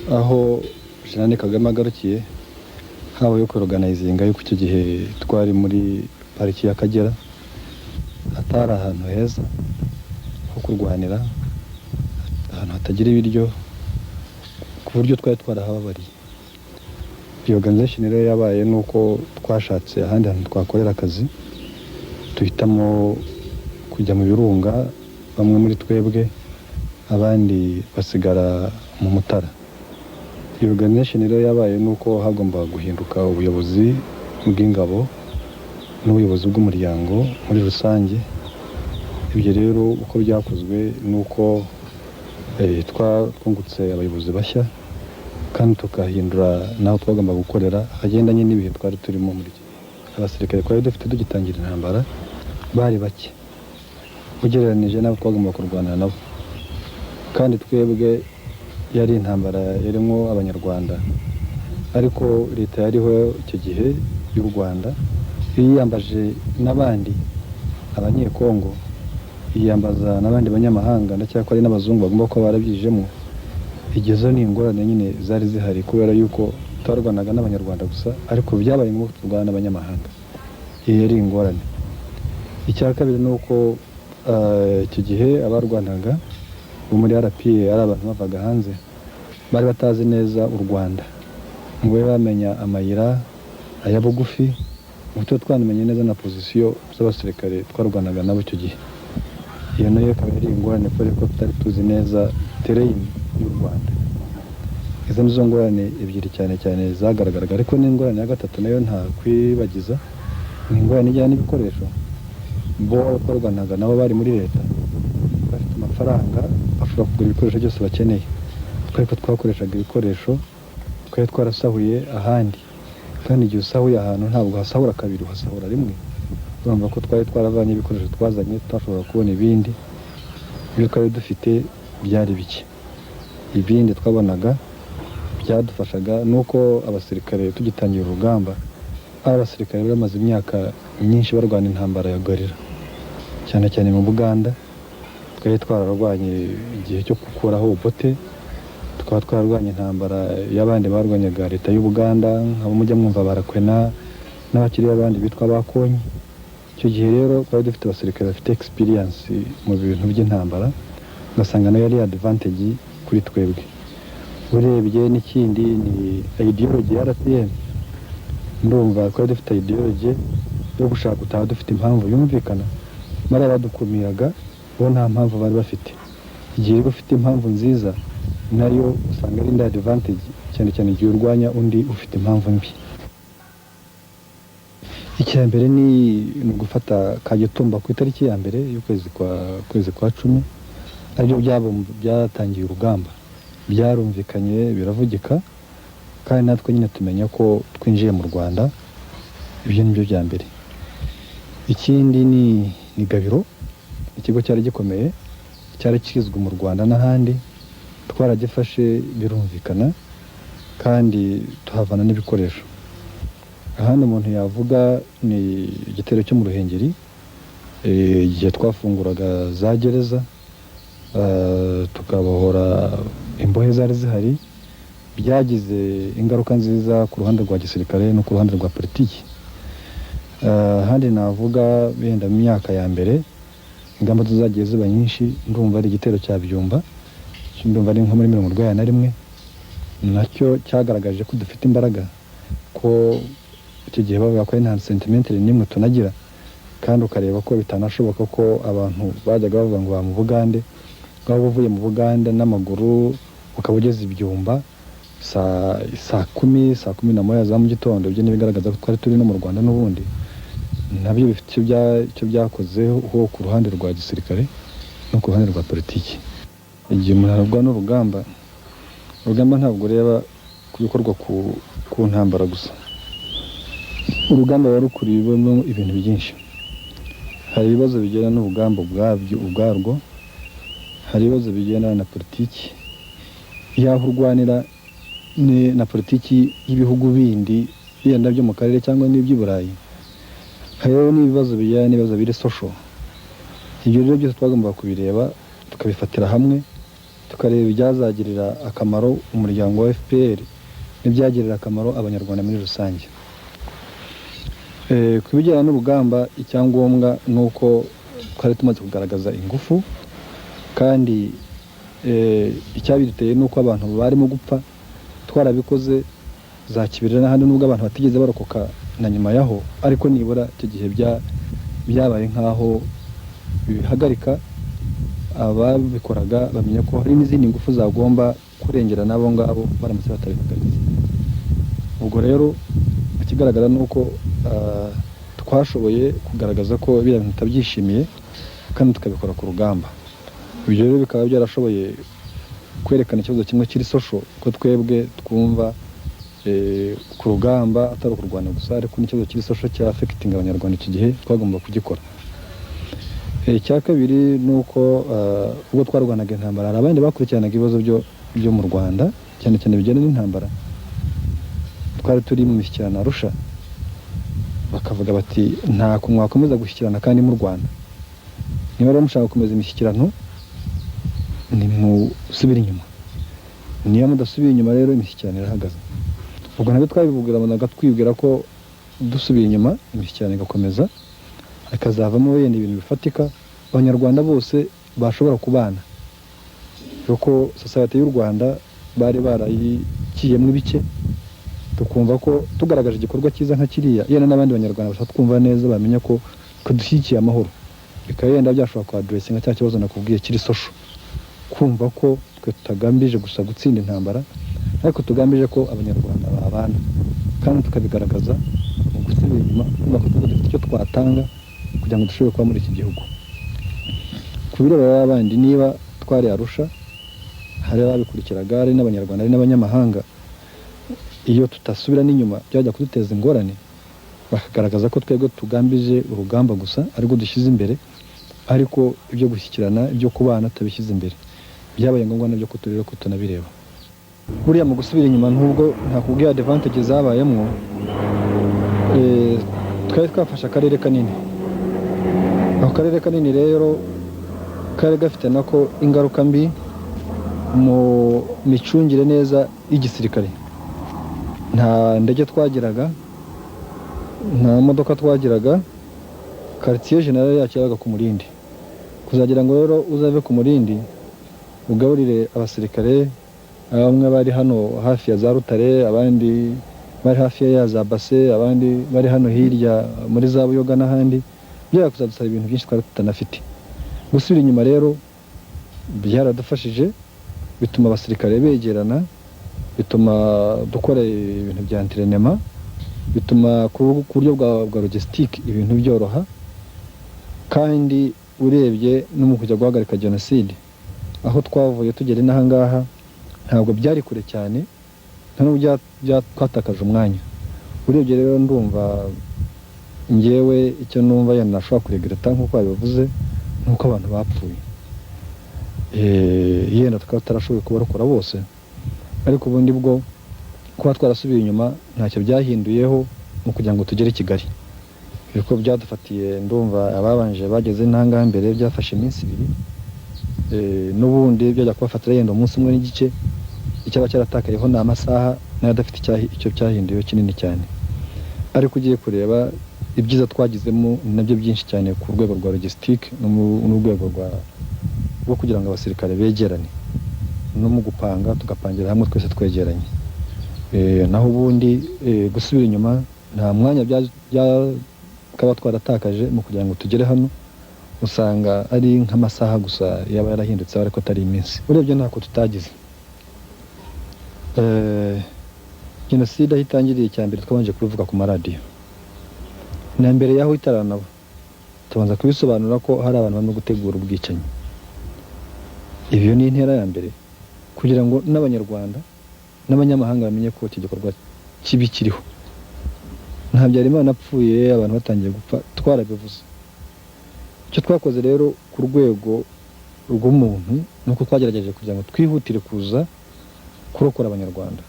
aho Jeanne Kagame agarukiye habaye kuorganizinga yuko icyo gihe twari muri pariki y'Akagera atari ahantu heza ho kurwanira, ahantu hatagira ibiryo, ku buryo twari twarahababariye. Iyo organization rero yabaye nuko twashatse ahandi hantu twakorera akazi, tuhitamo kujya mu birunga, bamwe muri twebwe abandi basigara mu Mutara. Iyo organization rero yabaye nuko hagomba guhinduka ubuyobozi bw'ingabo n'ubuyobozi bw'umuryango muri rusange. Ibyo rero uko byakozwe nuko twungutse abayobozi bashya kandi tukahindura naho twagomba gukorera hagendanye n'ibihe twari turimo muri iki. Abasirikare twari dufite tugitangira intambara bari bake ugereranije n'abo twagomba kurwana nabo, kandi twebwe yari intambara irimo Abanyarwanda, ariko leta yariho icyo gihe y'u Rwanda yiyambaje n'abandi Abanyekongo, yiyambaza n'abandi banyamahanga ndacyakora ari n'abazungu bagomba kuba barabyijemo. Igezo ni ingorane nyine zari zihari kubera yuko twarwanaga n'Abanyarwanda gusa, ariko byabaye ngo turwana n'abanyamahanga. Iyi yari ingorane. Icya kabiri nuko icyo gihe abarwanaga muri RPA ari abantu bavaga hanze, bari batazi neza u Rwanda ngo bamenya amayira aya bugufi, muto twamenye neza na position z'abasirikare twarwanaga nabo icyo gihe. Iyo nayo ikaba ari ingorane ko tutari tuzi neza terrain y'u Rwanda. Izo nizo ngorane ebyiri cyane cyane zagaragaraga, ariko n'ingorane ya gatatu nayo nta kwibagiza, ni ingorane ijyana n'ibikoresho. Bo twarwanaga nabo bari muri leta, bafite amafaranga bashobora kugura ibikoresho byose bakeneye, twariko twakoreshaga ibikoresho twari twarasahuye ahandi, kandi igihe usahuye ahantu ntabwo hasahura kabiri, uhasahura rimwe. Urumva ko twari twaravanye ibikoresho twazanye tutashobora kubona ibindi. Ibyo twari dufite byari bike, ibindi twabonaga byadufashaga nuko abasirikare tugitangira urugamba, abasirikare bamaze imyaka myinshi barwana intambara ya gorilla, cyane cyane mu Buganda. Twari twararwanye igihe cyo gukuraho Obote, tukaba twararwanye intambara y'abandi barwanyaga leta y'u Buganda, nk'abo mujya mwumva Barakwena n'abakiri abandi bitwa Bakonyi. Icyo gihe rero twari dufite abasirikare bafite experience mu bintu by'intambara, ugasanga nayo yari advantage kuri twebwe. Urebye n'ikindi ni ideology ya RPM, ndumva twari dufite ideology yo gushaka gutaha dufite impamvu yumvikana, mara badukumiraga bo nta mpamvu bari bafite. Igihe ufite impamvu nziza nayo usanga ari advantage, cyane cyane igihe urwanya undi ufite impamvu mbi. Icya mbere ni gufata Kagitumba ku itariki ya mbere y'ukwezi kwa 10, aribyo byatangiye urugamba. Byarumvikanye biravugika, kandi natwe nyine tumenya ko twinjiye mu Rwanda. Ibyo nibyo bya mbere. Ikindi ni Gabiro, ikigo cyari gikomeye, cyari kizwe mu Rwanda n'ahandi, twaragifashe birumvikana kandi tuhavana n'ibikoresho. Ahandi umuntu yavuga ni igitero cyo mu Ruhengeri, igihe twafunguraga za gereza, tukabohora imbohe zari zihari. Byagize ingaruka nziza ku ruhande rwa gisirikare no ku ruhande rwa politiki. Ahandi navuga benda mu myaka ya mbere ingamba zagiye ziba nyinshi, ndumva ari igitero cya Byumba, ndumva ari nko muri 1941, nacyo cyagaragaje ko dufite imbaraga, ko icyo gihe bavuga ko nta sentimental nimwe tunagira, kandi ukareba ko bitanashoboka ko abantu bajyaga bavuga ngo mu Bugande, baba bavuye mu Buganda n'amaguru ukaba ugeze Ibyumba saa 10 za mu gitondo. Ibyo nibigaragaza ko twari turi no mu Rwanda n'ubundi. Nabyo bifite icyo byakozeho ku ruhande rwa gisirikare no ku ruhande rwa politiki. Igihe umuntu ararwana n'urugamba, urugamba ntabwo ureba kubikorwa ku ntambara gusa. Urugamba warukuriwemo ibintu byinshi. Hari ibibazo bigena n'urugamba ubwarwo, hari ibibazo bigena na politiki yaho urwanira na politiki y'ibihugu bindi yenda byo mu karere cyangwa n'iby'i Burayi. Hariho n'ibibazo bijyana n'ibibazo biri social. Ibyo rero byose twagomba kubireba tukabifatira hamwe, tukareba ibyazagirira akamaro umuryango wa FPR n'ibyagirira akamaro abanyarwanda muri rusange. Ku bijyanye n'urugamba icyangombwa ni uko twari tumaze kugaragaza ingufu kandi icyabiduteye ni uko abantu barimo gupfa twarabikoze za Kibirira n'ahandi nubwo abantu batigeze barokoka na nyuma yaho, ariko nibura icyo gihe byabaye nk'aho bihagarika ababikoraga bamenya ko hari n'izindi ngufu zagomba kurengera n'abo ngabo baramutse batabihagaritse. Ubwo rero ikigaragara ni uko twashoboye kugaragaza ko biriya bintu tutabyishimiye kandi tukabikora ku rugamba. Ibyo rero bikaba byarashoboye kwerekana ikibazo kimwe kiri social ko twebwe twumva ku rugamba atari ukurwana gusa, ariko n'ikibazo kiri social cya affecting abanyarwanda iki gihe twagomba kugikora. Icya kabiri ni uko ubwo twarwanaga intambara hari abandi bakurikiranaga ibibazo byo mu Rwanda cyane cyane bijyana n'intambara. Twari turi mu mishyikirano Arusha, bakavuga bati nta kumwe wakomeza gushyikirana kandi mu Rwanda, niba rero mushaka gukomeza imishyikirano nimusubire inyuma, niba mudasubiye inyuma rero imishyikirano irahagaze. Ubwo nabyo twabivugiraga twibwira ko dusubiye inyuma imishyikirano igakomeza akazavamo wenda ibintu bifatika abanyarwanda bose bashobora kubana, kuko society y'u Rwanda bari barayikiyemo ibice, tukumva ko tugaragaje igikorwa cyiza nka kiriya yenda n'abandi banyarwanda bashaka twumva neza bamenya ko dushyigikiye amahoro, bikaba yenda byashobora ku addressing cya kibazo nakubwiye kiri social, kumva ko twe tutagambije gusa gutsinda intambara ariko tugambije ko abanyarwanda babana kandi tukabigaragaza mu gusubira inyuma kumva ko dufite icyo twatanga kugira ngo dushobore kuba muri iki gihugu. Ku bireba abandi niba twari Arusha hari ababikurikiraga ari n'abanyarwanda ari n'abanyamahanga, iyo tutasubira n'inyuma byajya kuduteza ingorane, bakagaragaza ko twebwe tugambije urugamba gusa ariko dushyize imbere, ariko ibyo gushyikirana ibyo kubana tabishyize imbere. Byabaye ngombwa nabyo ko turero ko tunabireba. Buriya mu gusubira inyuma ntubwo nta kubwira advantage zabayemo, twari twafashe akarere kanini. Ako karere kanini rero kari gafite nako ingaruka mbi mu micungire neza y'igisirikare. Nta ndege twagiraga, nta modoka twagiraga, quartier general yakiraga ku Murindi. Kuzagira ngo rero uzave ku Murindi ugaburire abasirikare, bamwe bari hano hafi ya za Rutare, abandi bari hafi ya za Base, abandi bari hano hirya muri za Buyoga n'ahandi, byakuzadusaba ibintu byinshi twari tutanafite. Gusubira inyuma rero byaradufashije, bituma abasirikare begerana, bituma dukora ibintu bya entraînement, bituma ku buryo bwa logistique ibintu byoroha, kandi urebye no mu kujya guhagarika genocide aho twavuye tugera n'ahangaha ntabwo byari kure cyane, nta n'ubwo twatakaje umwanya. Urebye rero ndumva ngewe icyo numva yana nashobora kuregreta nk'uko babivuze nuko abantu bapfuye, yenda tukaba tutarashoboye kubarokora bose, ariko ubundi bwo kuba twarasubiye inyuma ntacyo byahinduyeho mu kugira ngo tugere i Kigali, kuko byadufatiye ndumva ababanje bageze n'ahangaha mbere byafashe iminsi 2, n'ubundi byajya kubafatira yenda umunsi umwe n'igice, icyaba cyaratakayeho ni amasaha nayo adafite icyo cyahinduyeho kinini cyane. Ariko ugiye kureba ibyiza twagizemo nabyo byinshi cyane ku rwego rwa logistique n'urwego rwo kugira ngo abasirikare begerane no mu gupanga tugapangira hamwe twese twegeranye. Naho ubundi gusubira inyuma nta mwanya byakaba twaratakaje mu kugira ngo tugere hano, usanga ari nk'amasaha gusa yaba yarahindutse ariko atari iminsi. Urebye ntako tutagize. Genocide ahitangiriye cyambere twabanje kubivuga ku maradiyo, na mbere yaho itaranaba tubanza kubisobanura ko hari abantu barimo gutegura ubwicanyi. Ibyo ni intera ya mbere kugira ngo n'abanyarwanda n'abanyamahanga bamenye ko iki gikorwa kibi kiriho. Nta Habyarimana apfuye abantu batangiye gupfa twarabivuze. Icyo twakoze rero ku rwego rw'umuntu nuko twagerageje kugira ngo twihutire kuza kurokora abanyarwanda.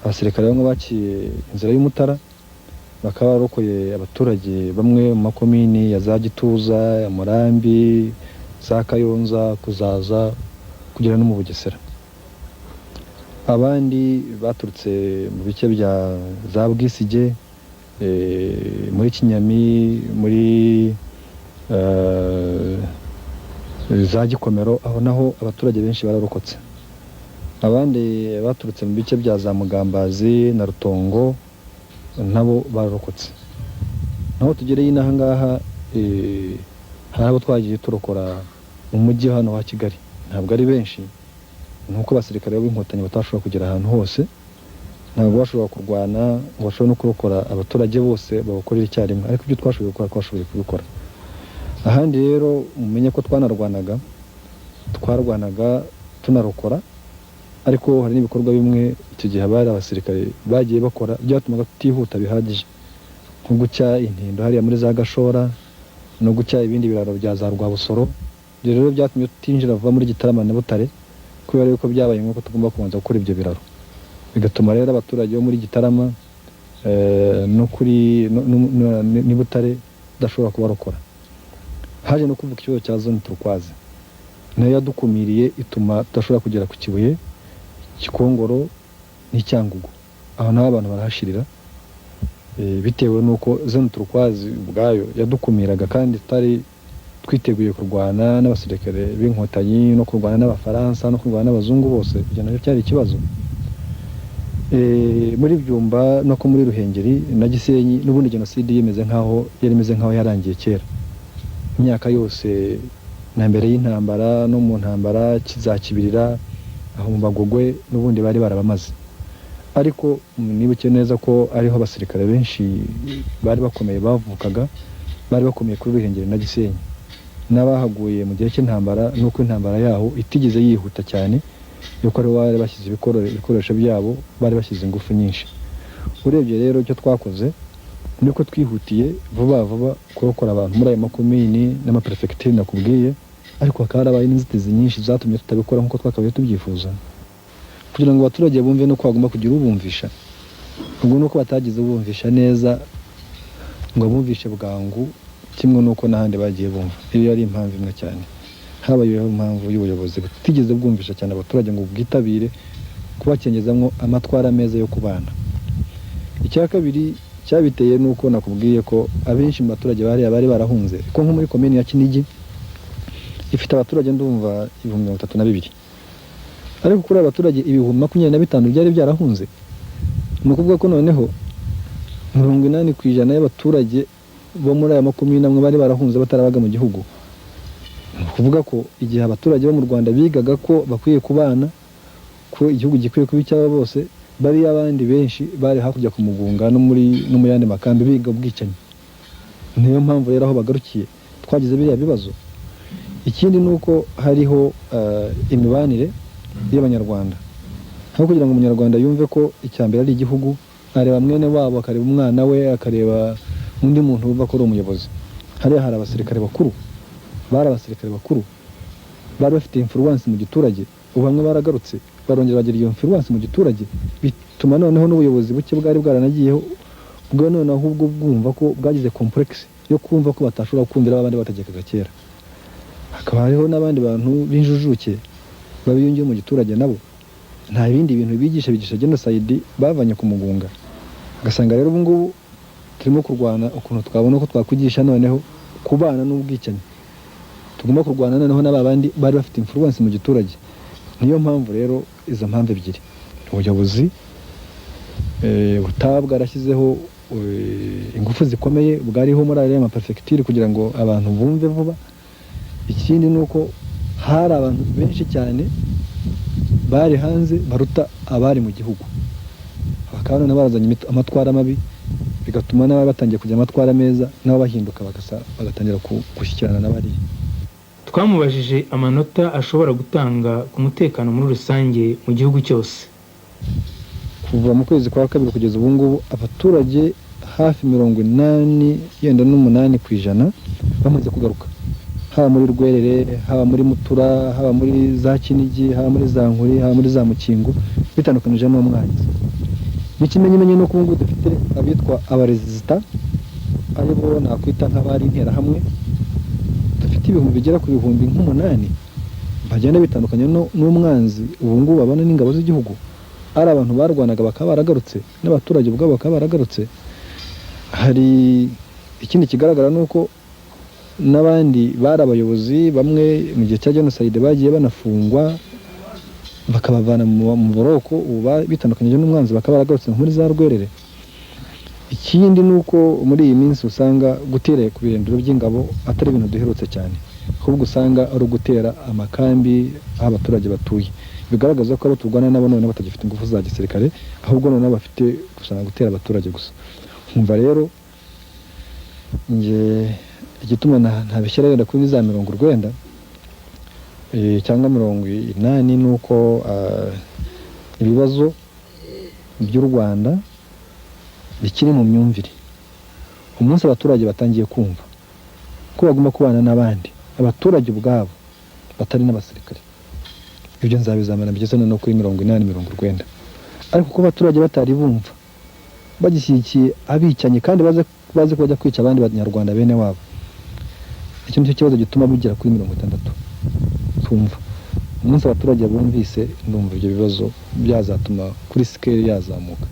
Abasirikare bamwe baciye inzira y'Umutara bakaba barokoye abaturage bamwe mu makomini ya za Gituza, ya Murambi, za Kayonza, Kuzaza, kugera no mu Bugesera. Abandi baturutse mu bice bya za Bwisige, muri Kinyami, muri za Gikomero, aho naho abaturage benshi bararokotse. Abandi baturutse mu bice bya za Mugambazi na Rutongo nabo bararokotse. Naho tugereye inaha ngaha hari abo twagiye turokora mu mujyi hano wa Kigali, ntabwo ari benshi, nuko abasirikare b'inkotanyi batashobora kugera ahantu hose, ntabwo bashobora kurwana ngo bashobore no kurokora abaturage bose babakorera icyarimwe, ariko ibyo twashoboye gukora twashoboye kubikora. Ahandi rero mumenye ko twarwanaga tunarokora, ariko hari n'ibikorwa bimwe icyo gihe abari abasirikare bagiye bakora byatumaga tutihuta bihagije, nko gucya intindo hariya muri za Gashora no gucya ibindi biraro bya za Rwabusoro. Ibyo rero byatumye tutinjira vuba muri Gitarama na Butare, kubera yuko byabaye nk'uko tugomba kubanza gukora ibyo biraro, bigatuma rero abaturage bo muri Gitarama no kuri ni Butare tudashobora kubarokora. Haje no kuvuga ikibazo cya zone turquoise, nayo yadukumiriye ituma tudashobora kugera ku Kibuye, Gikongoro n'Icyangugu. Aho naho abantu barahashirira bitewe nuko zone turquoise ubwayo yadukumiraga, kandi tutari twiteguye kurwana n'abasirikare b'inkotanyi no kurwana n'abafaransa no kurwana n'abazungu bose. Ibyo nabyo cyari ikibazo. Muri Byumba no ko muri Ruhengeri na Gisenyi n'ubundi jenoside yari imeze nkaho yarangiye kera. Imyaka yose na mbere y'intambara no mu ntambara kizakibirira aho mu Bagogwe n'ubundi bari barabamaze. Ariko nibuke neza ko ariho abasirikare benshi bari bakomeye bavukaga, bari bakomeye kuri Ruhengeri na Gisenyi, n'abahaguye mu gihe cy'intambara, nuko intambara yaho itigeze yihuta cyane, yuko ari bari bashyize ibikoresho byabo, bari bashyize ingufu nyinshi. Urebye rero icyo twakoze niko twihutiye vuba kurokora abantu muri ayo makomini n'amaprefecture nakubwiye, ariko hakaba harabaye n'inzitizi nyinshi zatumye tutabikora nk'uko twakabaye tubyifuza, kugira ngo abaturage bumve no kwagomba kugira ubumvisha. Ubwo nuko batagize ubumvisha neza ngo bumvishe bwangu, kimwe nuko n'ahandi bagiye bumva. Iyo yari impamvu imwe cyane, habayeho impamvu y'ubuyobozi butigeze bwumvisha cyane abaturage ngo bwitabire kubakengezamwo amatwara meza yo kubana. Icya kabiri cyabiteye nuko nakubwiye ko abenshi mu baturage bari barahunze, ko nko muri komini ya Kinigi ifite abaturage ndumva 32,000, ariko kuri abaturage 25,000 byari byarahunze. Ni ukuvuga ko noneho 80% y'abaturage bo muri aya makomini amwe bari barahunze batarabaga mu gihugu. Ni ukuvuga ko igihe abaturage bo mu Rwanda bigaga ko bakwiye kubana, ko igihugu gikwiye kuba icy'aba bose, bari abandi benshi bari hakurya ku Mugunga no mu yandi makambi biga ubwicanyi. Niyo mpamvu rero aho bagarukiye twagize biriya bibazo. Ikindi nuko hariho imibanire y'Abanyarwanda, aho kugira ngo umunyarwanda yumve ko icyambere ari igihugu, areba mwene wabo, akareba umwana we, akareba undi muntu wumva ko ari umuyobozi. Hariya hari abasirikare bakuru, bari bafite influence mu giturage. Ubu bamwe baragarutse barongera bagira iyo influence mu giturage, bituma noneho n'ubuyobozi buke bwari bwaranagiyeho bwo noneho ahubwo bwumva ko bwagize complex yo kumva ko batashobora kumvira abandi bategekaga kera. Hakaba hariho n'abandi bantu b'injujuke babiyungiye mu giturage, nabo nta bindi bintu bigisha genocide bavanye ku Mugunga. Gasanga rero ubu ngubu turimo kurwana ukuntu twabona ko twakwigisha noneho kubana n'ubwicanyi, tugomba kurwana noneho n'abandi bari bafite influence mu giturage. Niyo mpamvu rero izo mpamvu ebyiri, ubuyobozi bwarashyizeho ingufu zikomeye bwariho muri aya maprefecture kugira ngo abantu bumve vuba. Ikindi nuko hari abantu benshi cyane bari hanze baruta abari mu gihugu, bakaba none barazanye amatwara mabi, bigatuma n'abari batangiye kujya amatwara meza nabo bahinduka bagatangira gushyikirana n'abari. Twamubajije amanota ashobora gutanga ku mutekano muri rusange mu gihugu cyose. Kuva mu kwezi kwa kabiri kugeza ubu ngubu abaturage hafi 88% bamaze kugaruka, haba muri Rwerere, haba muri Mutura, haba muri za Kinigi, haba muri za Nkuri, haba muri za Mukingo, bitandukanije n'umwanzi. N'ikimenyemenye no kungu dufite abitwa abaresista, aribo nakwita nk'abari intera hamwe, dufite ibihumbi bigera ku 8,000 bagenda bitandukanye n'umwanzi ubu ngubu babona n'ingabo z'igihugu, ari abantu barwanaga bakaba baragarutse n'abaturage ubwabo bakaba baragarutse. Hari ikindi kigaragara nuko n'abandi bari abayobozi bamwe mu gihe cya genocide bagiye banafungwa bakabavana mu buroko, ubu bitandukanye n'umwanzi bakaba baragarutse muri za Rwerere. Ikindi nuko muri iyi minsi usanga gutera ku birindiro by'ingabo atari ibintu duherutse cyane, ahubwo usanga ari ugutera amakambi aho abaturage batuye, bigaragaza ko abo turwana nabo none batagifite ingufu za gisirikare, ahubwo none bafite gusanga gutera abaturage gusa. Nkumva rero nge igituma ntabishyira yenda kuri za 90 cyangwa 80 nuko ibibazo by'u Rwanda bikiri mu myumvire. Umunsi abaturage batangiye kumva ko bagomba kubana n'abandi, abaturage ubwabo batari n'abasirikare, ibyo nzabizamana bigeze no kuri 80-90. Ariko ko abaturage batari bumva bagishyigikiye abicanye kandi baze kujya kwica abandi banyarwanda bene wabo, icyo nicyo kibazo gituma bigera kuri 60. Tumva umunsi abaturage bumvise, ndumva ibyo bibazo byazatuma kuri scale yazamuka.